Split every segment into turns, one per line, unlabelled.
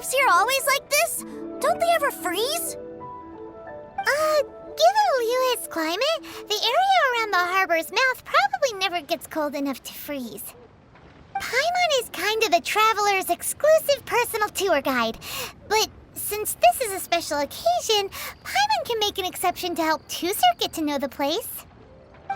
waves here always like this? Don't they ever freeze?
Given Liyue's climate, the area around the harbor's mouth probably never gets cold enough to freeze. Paimon is kind of the traveler's exclusive personal tour guide, but since this is a special occasion, Paimon can make an exception to help Tusser get to know the place.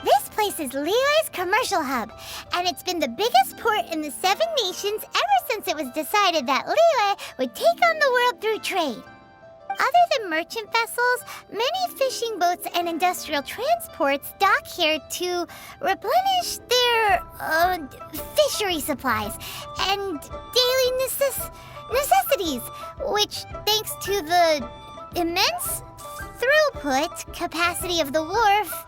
This place is Liyue's commercial hub, and it's been the biggest port in the Seven Nations ever since it was decided that Liyue would take on the world through trade. Other than merchant vessels, many fishing boats and industrial transports dock here to replenish their fishery supplies and daily necessities, which, thanks to the immense throughput capacity of the wharf,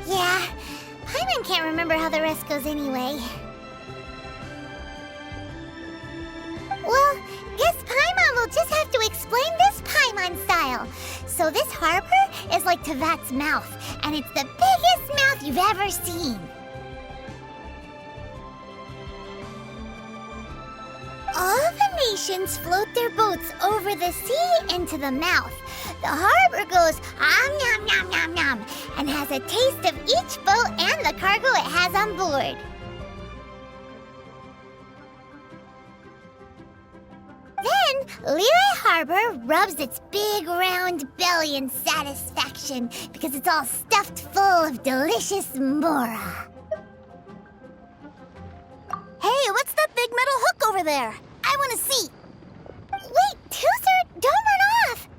yeah, Paimon can't remember how the rest goes anyway. Well, guess Paimon will just have to explain this Paimon style. So this harbor is like Tevat's mouth, and it's the biggest mouth you've ever seen. All the nations float their boats over the sea into the mouth. The harbor goes nom nom nom nom and has a taste of each boat and the cargo it has on board. Then, Liyue Harbor rubs its big round belly in satisfaction because it's all stuffed full of delicious mora.
Hey, what's that big metal hook over there? I want to see.
Wait, Tusser, don't run off!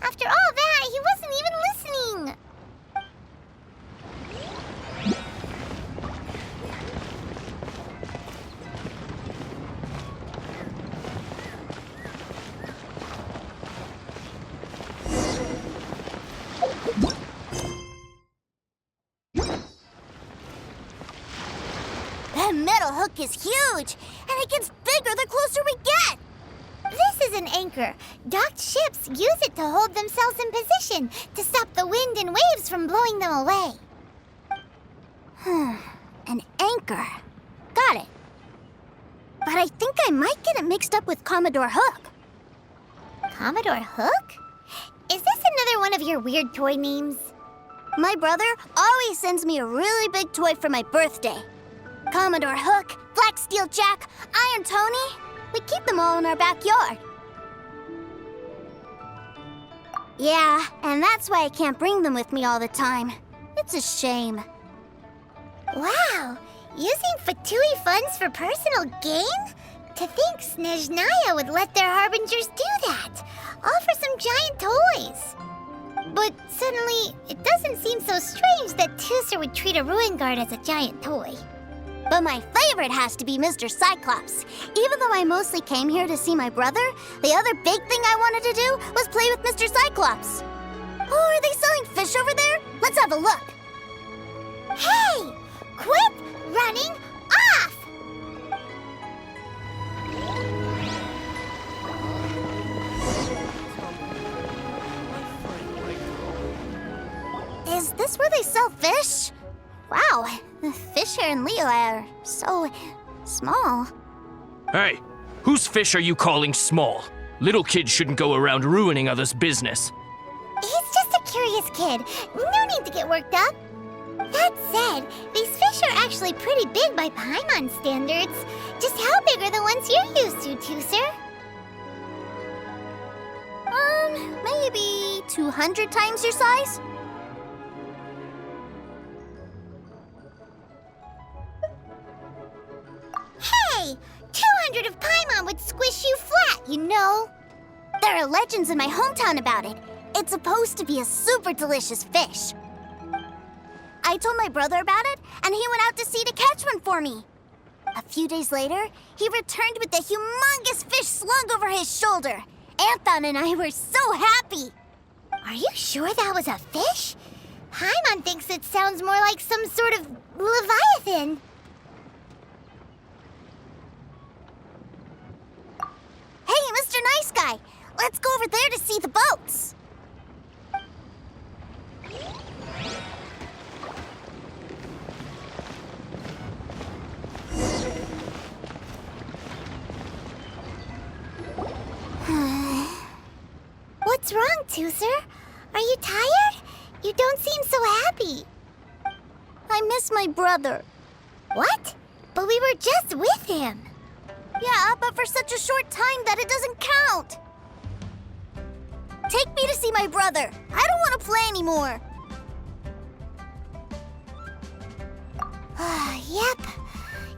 After all that, he wasn't even listening.
That metal hook is huge, and it gets bigger the closer we get.
This is an anchor. Docked ships use it to hold themselves in position to stop the wind and waves from blowing them away.
An anchor. Got it. But I think I might get it mixed up with Commodore Hook.
Commodore Hook? Is this another one of your weird toy names?
My brother always sends me a really big toy for my birthday. Commodore Hook, Black Steel Jack, Iron Tony. We keep them all in our backyard. Yeah, and that's why I can't bring them with me all the time. It's a shame.
Wow! Using Fatui funds for personal gain? To think Snezhnaya would let their harbingers do that, all for some giant toys. But suddenly, it doesn't seem so strange that Tusser would treat a ruin guard as a giant toy.
But my favorite has to be Mr. Cyclops. Even though I mostly came here to see my brother, the other big thing I wanted to do was play with Mr. Cyclops. Oh, are they selling fish over there? Let's have a look.
Hey! Quit running off!
Is this where they sell fish? Wow, the fish here in Liyue are so small.
Hey, whose fish are you calling small? Little kids shouldn't go around ruining others' business.
He's just a curious kid. No need to get worked up. That said, these fish are actually pretty big by Paimon standards. Just how big are the ones you're used to, Tusser?
Maybe 200 times your size?
Hey! 200 of Paimon would squish you flat, you know.
There are legends in my hometown about it. It's supposed to be a super delicious fish. I told my brother about it, and he went out to sea to catch one for me. A few days later, he returned with a humongous fish slung over his shoulder. Anton and I were so happy.
Are you sure that was a fish? Paimon thinks it sounds more like some sort of leviathan.
Hey, Mr. Nice Guy, let's go over there to see the boats.
What's wrong, Tooser? Are you tired? You don't seem so happy.
I miss my brother.
What? But we were just with him.
Yeah, but for such a short time that it doesn't count. Take me to see my brother. I don't want to play anymore.
Yep.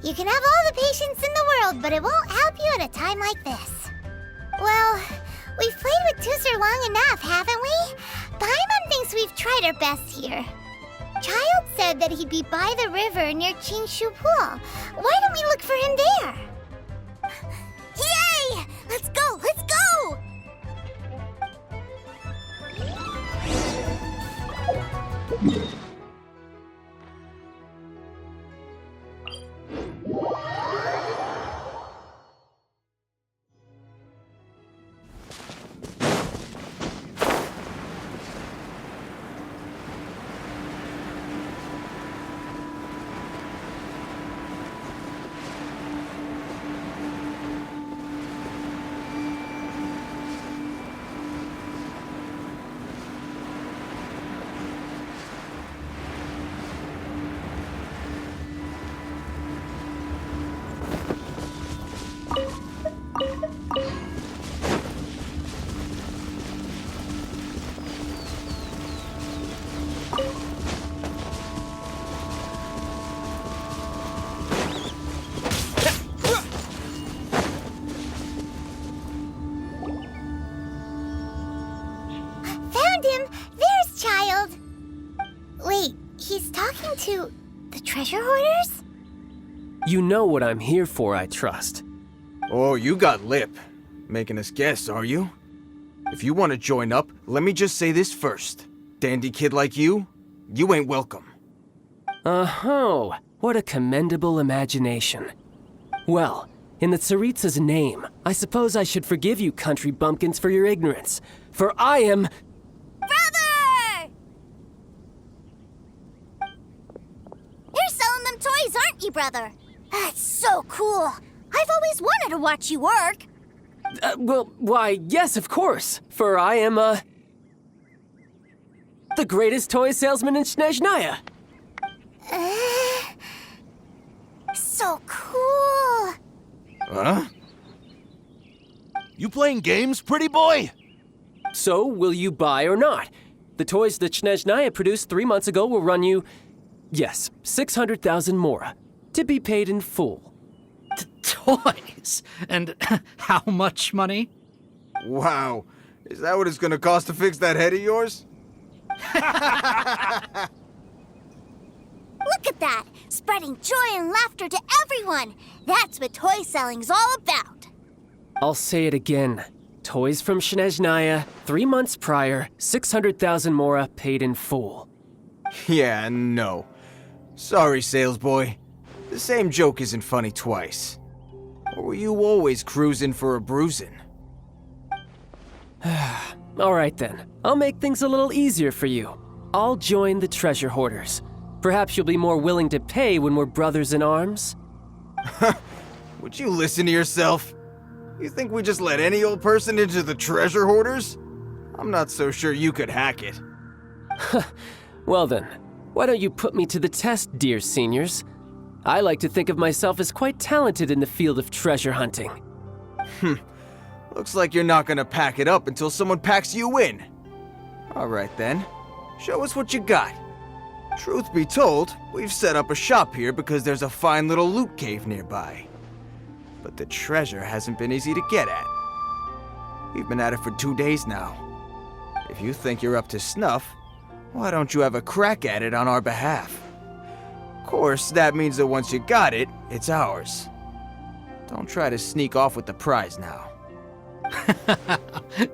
You can have all the patience in the world, but it won't help you at a time like this. Well, we've played with Tooser long enough, haven't we? Paimon thinks we've tried our best here. Child said that he'd be by the river near Chingshu Pool. Why don't we look for him there?
Yay! Let's go! Let's go!
Found him! There's Child! Wait, he's talking to the treasure hoarders?
You know what I'm here for, I trust.
Oh, you got lip. Making us guess, are you? If you want to join up, let me just say this first. Dandy kid like you ain't welcome.
Oh, what a commendable imagination. Well, in the Tsaritsa's name, I suppose I should forgive you country bumpkins for your ignorance, for I am...
Brother! You're selling them toys, aren't you, brother? That's so cool. I've always wanted to watch you work.
Why, yes, of course, for I am, the greatest toy salesman in Snezhnaya.
So cool.
Huh?
You playing games, pretty boy?
So, will you buy or not? The toys that Snezhnaya produced 3 months ago will run you, yes, 600,000 mora, to be paid in full.
Toys? And how much money?
Wow. Is that what it's gonna cost to fix that head of yours?
Look at that! Spreading joy and laughter to everyone! That's what toy selling's all about!
I'll say it again. Toys from Snezhnaya, 3 months prior, 600,000 mora paid in full.
Yeah, no. Sorry, salesboy. The same joke isn't funny twice. Or were you always cruising for a bruising?
All right then, I'll make things a little easier for you. I'll join the treasure hoarders. Perhaps you'll be more willing to pay when we're brothers in arms?
Would you listen to yourself? You think we just let any old person into the treasure hoarders? I'm not so sure you could hack it.
Well then, why don't you put me to the test, dear seniors? I like to think of myself as quite talented in the field of treasure hunting.
Looks like you're not gonna pack it up until someone packs you in. Alright then, show us what you got. Truth be told, we've set up a shop here because there's a fine little loot cave nearby. But the treasure hasn't been easy to get at. We've been at it for 2 days now. If you think you're up to snuff, why don't you have a crack at it on our behalf? Of course, that means that once you got it, it's ours. Don't try to sneak off with the prize now.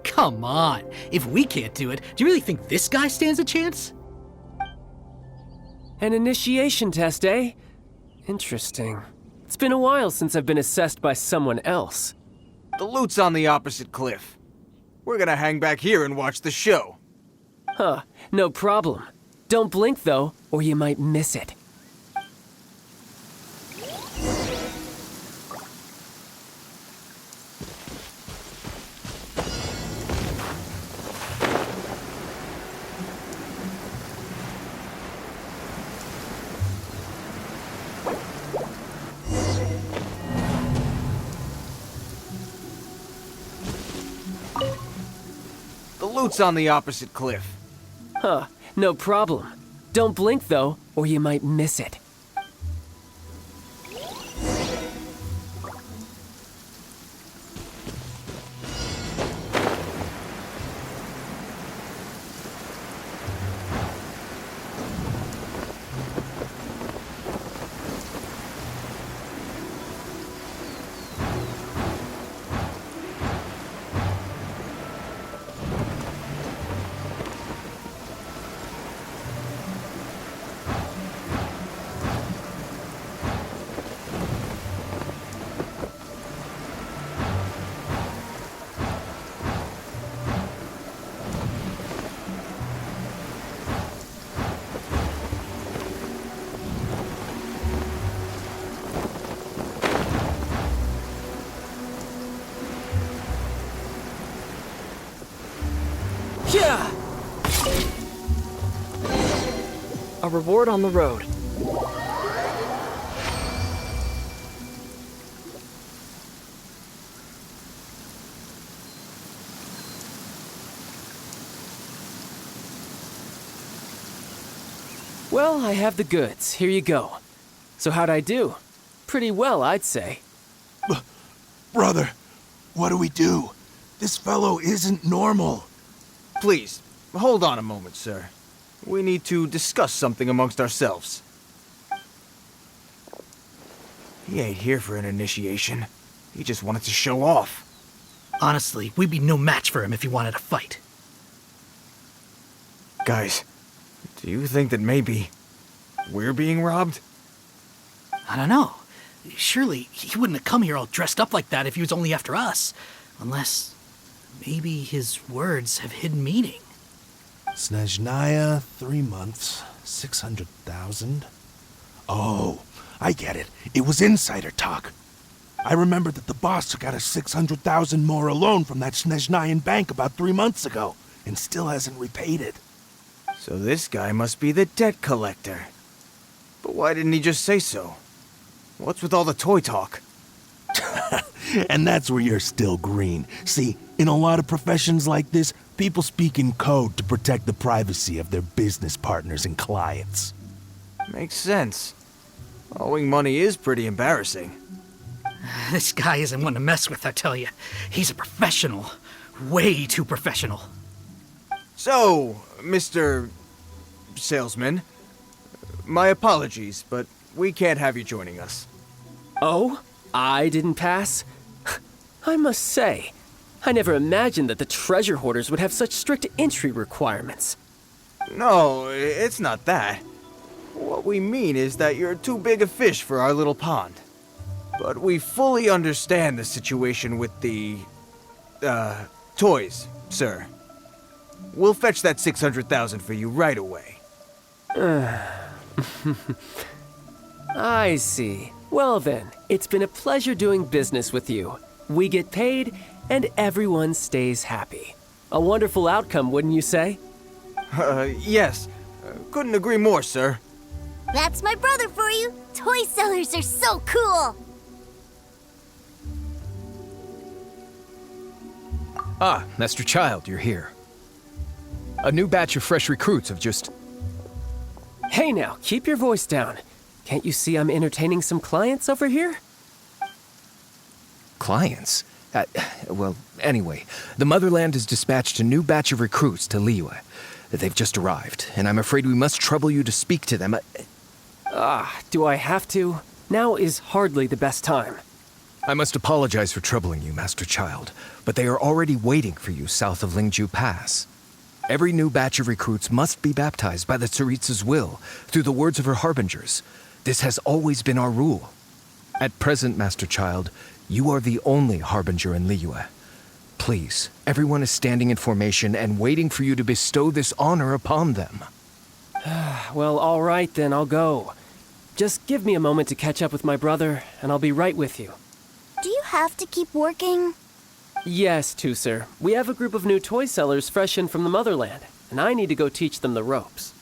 Come on. If we can't do it, do you really think this guy stands a chance?
An initiation test, eh? Interesting. It's been a while since I've been assessed by someone else.
The loot's on the opposite cliff. We're gonna hang back here and watch the show.
Huh, no problem. Don't blink though, or you might miss it.
recruits on the opposite cliff.
Huh, no problem. Don't blink though, or you might miss it. Yeah!
A reward on the road.
Well, I have the goods. Here you go. So how'd I do? Pretty well, I'd say.
Brother, what do we do? This fellow isn't normal.
Please, hold on a moment, sir. We need to discuss something amongst ourselves. He ain't here for an initiation. He just wanted to show off.
Honestly, we'd be no match for him if he wanted to fight.
Guys, do you think that maybe we're being robbed?
I don't know. Surely he wouldn't have come here all dressed up like that if he was only after us. Unless maybe his words have hidden meaning.
Snezhnaya, 3 months, 600,000. Oh, I get it. It was insider talk. I remember that the boss took out a 600,000 more loan from that Snezhnayan bank about 3 months ago, and still hasn't repaid it.
So this guy must be the debt collector. But why didn't he just say so? What's with all the toy talk?
And that's where you're still green. See, in a lot of professions like this, people speak in code to protect the privacy of their business partners and clients.
Makes sense. Owing money is pretty embarrassing.
This guy isn't one to mess with, I tell you. He's a professional. Way too professional.
So, Mr. Salesman, my apologies, but we can't have you joining us.
Oh? I didn't pass? I must say, I never imagined that the treasure hoarders would have such strict entry requirements.
No, it's not that. What we mean is that you're too big a fish for our little pond. But we fully understand the situation with the, toys, sir. We'll fetch that 600,000 for you right away.
I see. Well then, it's been a pleasure doing business with you. We get paid, and everyone stays happy. A wonderful outcome, wouldn't you say?
Yes. Couldn't agree more, sir.
That's my brother for you. Toy sellers are so cool.
Ah, Master Child, you're here. A new batch of fresh recruits have just...
Hey now, keep your voice down. Can't you see I'm entertaining some clients over here?
Clients? Well, anyway, the Motherland has dispatched a new batch of recruits to Liyue. They've just arrived, and I'm afraid we must trouble you to speak to them.
Do I have to? Now is hardly the best time.
I must apologize for troubling you, Master Child, but they are already waiting for you south of Lingju Pass. Every new batch of recruits must be baptized by the Tsaritsa's will, through the words of her harbingers. This has always been our rule. At present, Master Child, you are the only harbinger in Liyue. Please, everyone is standing in formation and waiting for you to bestow this honor upon them.
Well, all right then, I'll go. Just give me a moment to catch up with my brother, and I'll be right with you.
Do you have to keep working?
Yes, Tusser. We have a group of new toy sellers fresh in from the Motherland, and I need to go teach them the ropes.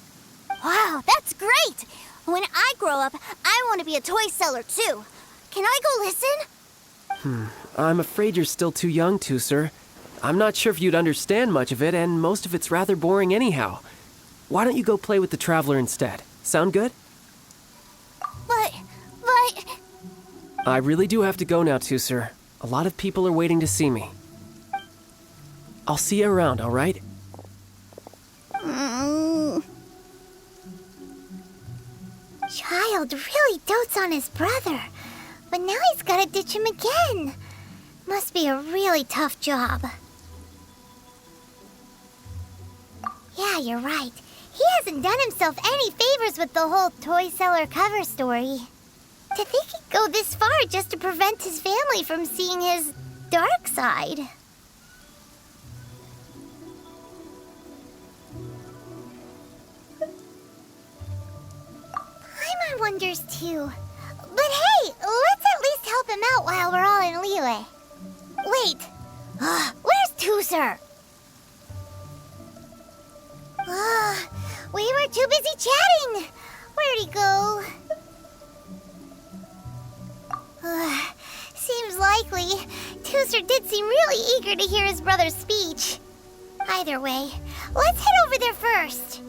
Wow, that's great! When I grow up, I want to be a toy seller too. Can I go listen?
I'm afraid you're still too young, Tusser. I'm not sure if you'd understand much of it, and most of it's rather boring anyhow. Why don't you go play with the Traveler instead? Sound good?
But...
I really do have to go now, Tusser. A lot of people are waiting to see me. I'll see you around, all right?
Child really dotes on his brother, but now he's gotta ditch him again. Must be a really tough job. Yeah, you're right. He hasn't done himself any favors with the whole toy seller cover story. To think he'd go this far just to prevent his family from seeing his dark side. Paimon wonders too. But hey, let's at least help him out while we're all in Liyue. Wait, where's Tusser? We were too busy chatting. Where'd he go? Seems likely. Tusser did seem really eager to hear his brother's speech. Either way, let's head over there first.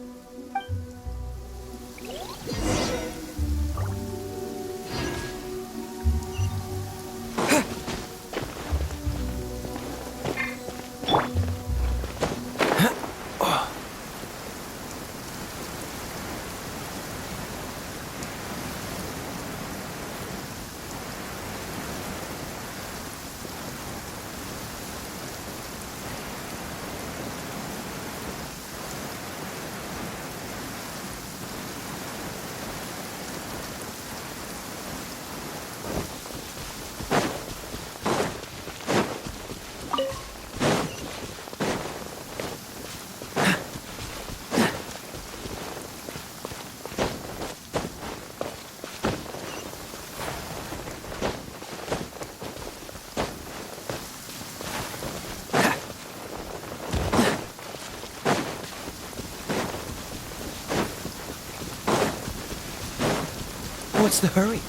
What's the hurry?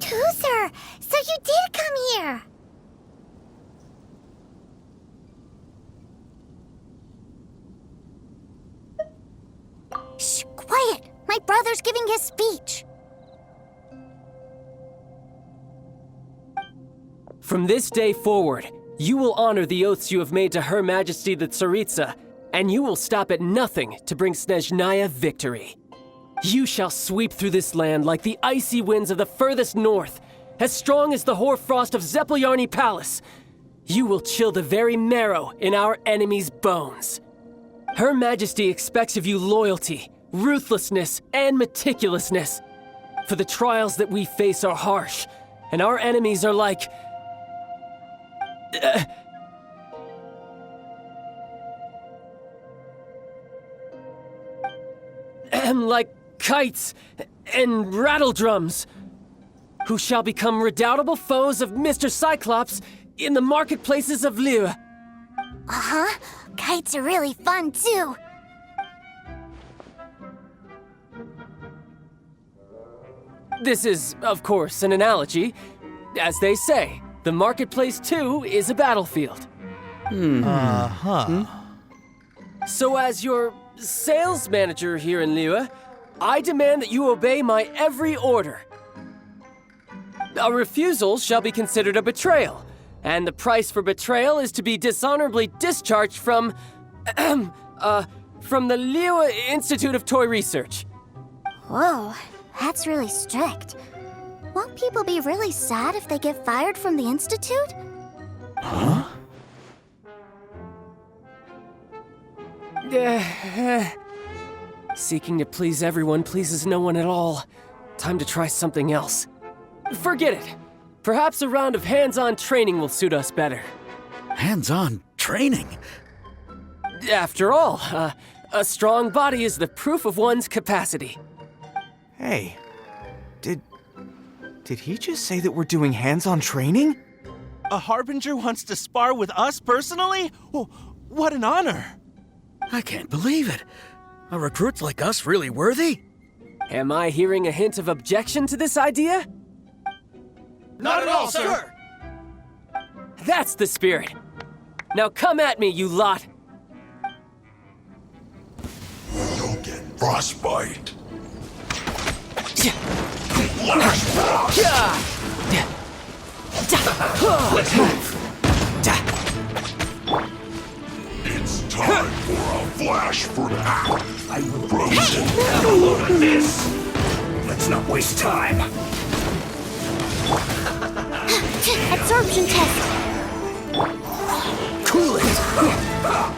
Tusser, so you did come here.
Shh, quiet! My brother's giving his speech.
From this day forward, you will honor the oaths you have made to Her Majesty the Tsaritsa, and you will stop at nothing to bring Snezhnaya victory. You shall sweep through this land like the icy winds of the furthest north, as strong as the hoarfrost of Zeppeljärni Palace. You will chill the very marrow in our enemies' bones. Her Majesty expects of you loyalty, ruthlessness, and meticulousness. For the trials that we face are harsh, and our enemies are like... like kites and rattledrums, who shall become redoubtable foes of Mr. Cyclops in the marketplaces of Liyue.
Uh-huh. Kites are really fun, too.
This is, of course, an analogy. As they say, the marketplace, too, is a battlefield. So as your sales manager here in Liyue, I demand that you obey my every order. A refusal shall be considered a betrayal, and the price for betrayal is to be dishonorably discharged from the Liyue Institute of Toy Research.
Whoa, that's really strict. Won't people be really sad if they get fired from the Institute?
Huh?
Seeking to please everyone pleases no one at all. Time to try something else. Forget it. Perhaps a round of hands-on training will suit us better.
Hands-on training?
After all, a strong body is the proof of one's capacity.
Hey, did he just say that we're doing hands-on training?
A Harbinger wants to spar with us personally? Oh, what an honor!
I can't believe it. Are recruits like us really worthy?
Am I hearing a hint of objection to this idea?
Not at all, sir!
That's the spirit. Now come at me, you lot.
You'll get frostbite. It's time for a flash for now. I will frozen. Have a load of this. Let's not waste time.
Absorption test.
Cool it!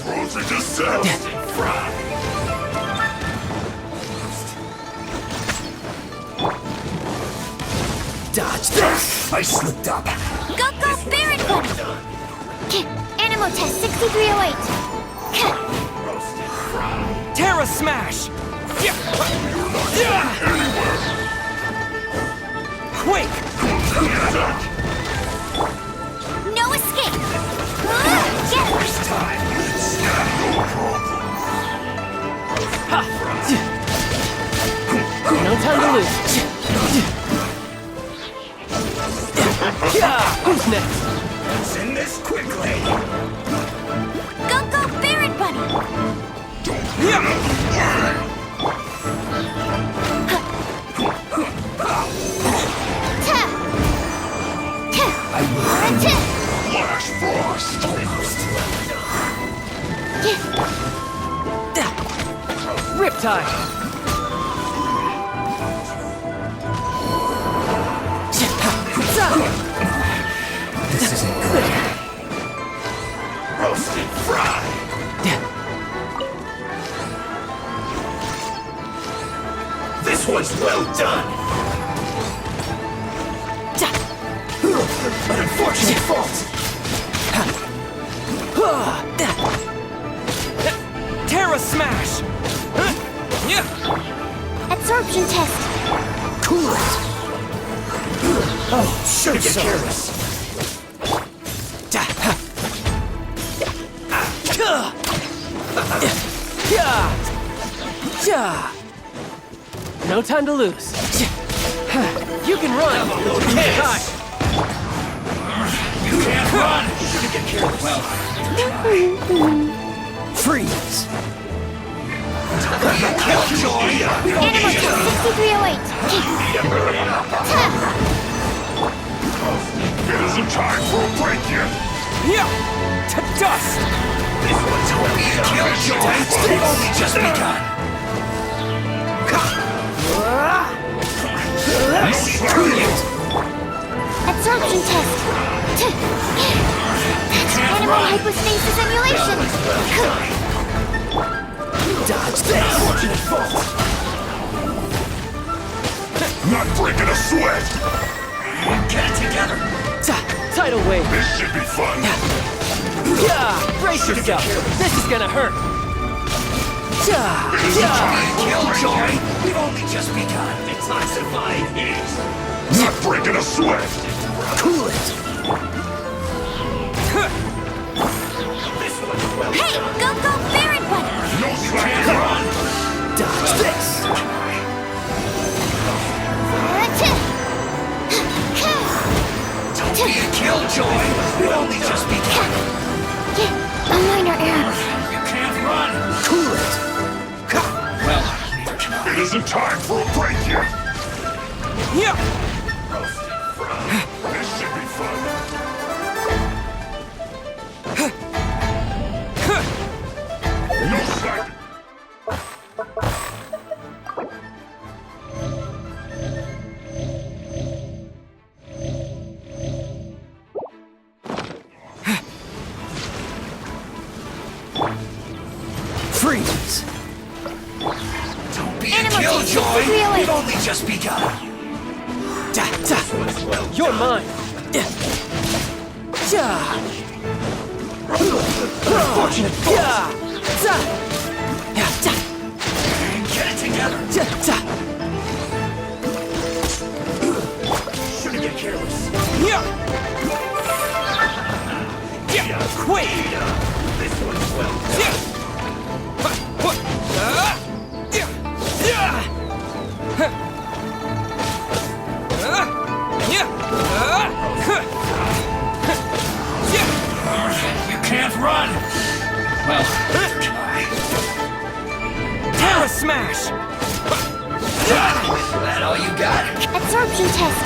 Frozen to self. Fry.
Dodge this! I slipped up.
Go, Baron Bunny! Animal test 6308.
Terra Smash! Quake!
No escape!
First time. No problem.
No time to lose. Who's next?
Send this quickly.
Go, Baron Bunny!
Don't get out of the way. Flash Frost.
Riptide!
This isn't good.
Roasted fried. This one's well done. An unfortunate fault.
Terra Smash!
Absorption test.
Cool it! Oh, sure,
Get careless.
No time to lose. You can run. You can't hide.
You can't run. You get careless. Well,
freeze!
Killjoy.
Animal test 6308.
It isn't time for a break yet.
To dust!
This one's well done. Killjoy. They've only just begun.
Absorption test. That's animal hypostasis emulation.
Dodge this!
Unfortunate fault. Not breaking a sweat. Get it together.
Tidal wave.
This should be fun.
Brace yourself. This is gonna hurt.
Killjoy. We've only just begun. Detoxifying heat. Not breaking a sweat.
Cool it!
This one's well
Hey, go, Baron Bunny!
No can't run.
Dodge this!
Don't be a killjoy. We've only just begun.
A minor error.
You can't run.
Cool it!
Well, it isn't time for a break yet. This should be fun. No slack.
Freeze!
Don't be
Animal
a killjoy.
6308.
We've only just begun.
You're mine.
Unfortunate fault.
Yeah!
Get it together.
Quick!
You can't run! Well, neither can I.
Terra Smash!
That all you got?
Absorption test.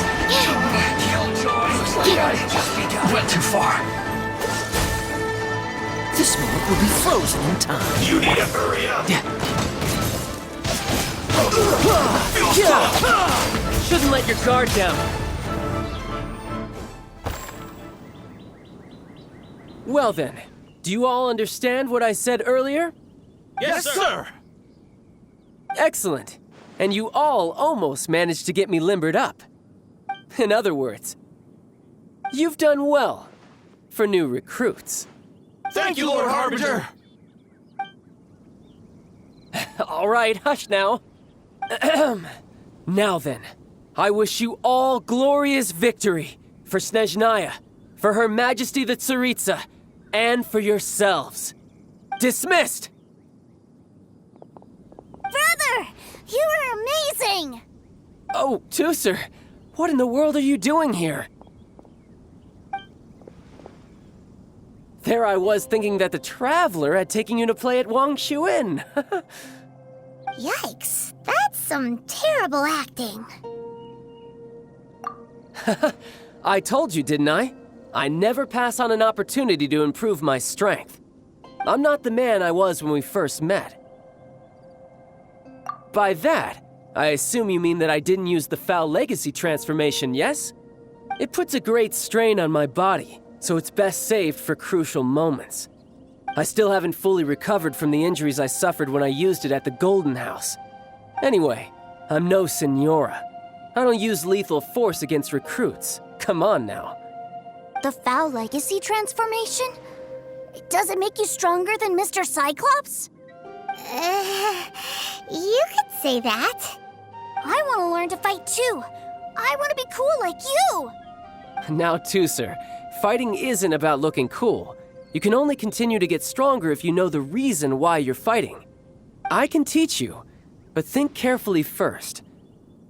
Killjoy. Looks like I just begun. Went too far.
This moment will be frozen in time.
You need to hurry up.
Shouldn't let your guard down. Well then, do you all understand what I said earlier?
Yes, sir!
Excellent. And you all almost managed to get me limbered up. In other words, you've done well for new recruits.
Thank you, Lord Harbinger!
All right, hush now. Now then, I wish you all glorious victory for Snezhnaya, for Her Majesty the Tsaritsa, and for yourselves. Dismissed!
Brother, you were amazing!
Oh, Tusser, what in the world are you doing here? There I was thinking that the Traveler had taken you to play at Wang Shuin.
Yikes, that's some terrible acting.
I told you, didn't I? I never pass on an opportunity to improve my strength. I'm not the man I was when we first met. By that, I assume you mean that I didn't use the Foul Legacy transformation, yes? It puts a great strain on my body, so it's best saved for crucial moments. I still haven't fully recovered from the injuries I suffered when I used it at the Golden House. Anyway, I'm no Senora. I don't use lethal force against recruits. Come on now.
The Foul Legacy transformation? Does it make you stronger than Mr. Cyclops?
You could say that.
I want to learn to fight too. I want to be cool like you.
Now, Tusser, fighting isn't about looking cool. You can only continue to get stronger if you know the reason why you're fighting. I can teach you, but think carefully first.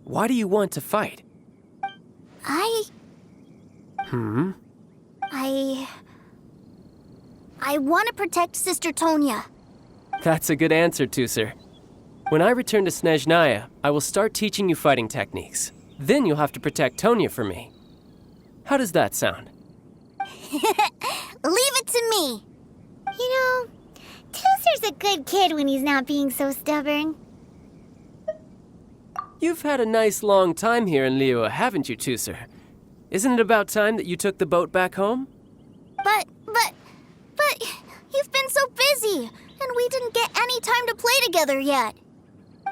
Why do you want to fight?
I want to protect Sister Tonya.
That's a good answer, Tusser. When I return to Snezhnaya, I will start teaching you fighting techniques. Then you'll have to protect Tonya for me. How does that sound?
Leave it to me.
You know, Tusser's a good kid when he's not being so stubborn.
You've had a nice long time here in Liyue, haven't you, Tusser? Isn't it about time that you took the boat back home?
But you've been so busy, and we didn't get any time to play together yet.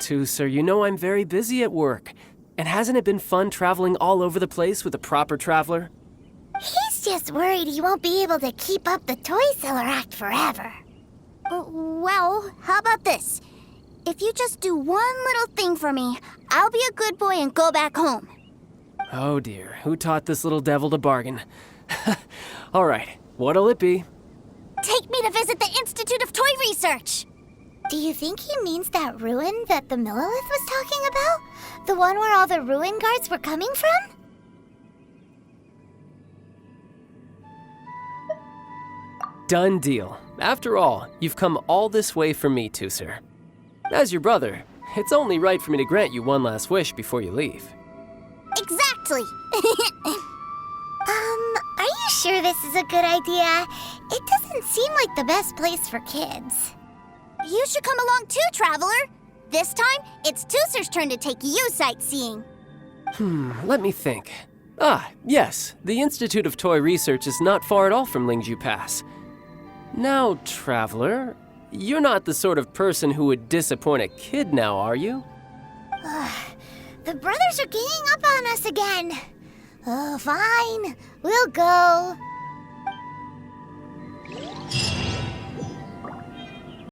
Tusser, you know I'm very busy at work. And hasn't it been fun traveling all over the place with a proper traveler?
He's just worried he won't be able to keep up the toy seller act forever.
Well, how about this? If you just do one little thing for me, I'll be a good boy and go back home.
Oh dear, who taught this little devil to bargain? All right, what'll it be?
Take me to visit the Institute of Toy Research.
Do you think he means that ruin that the Millilith was talking about? The one where all the ruin guards were coming from?
Done deal. After all, you've come all this way for me, Tusser. As your brother, it's only right for me to grant you one last wish before you leave.
Exactly.
Are you sure this is a good idea? It doesn't seem like the best place for kids.
You should come along too, Traveler. This time, it's Tusser's turn to take you sightseeing.
Let me think. Ah, yes, the Institute of Toy Research is not far at all from Lingju Pass. Now, Traveler, you're not the sort of person who would disappoint a kid now, are you?
The brothers are ganging up on us again. Oh, fine. We'll go.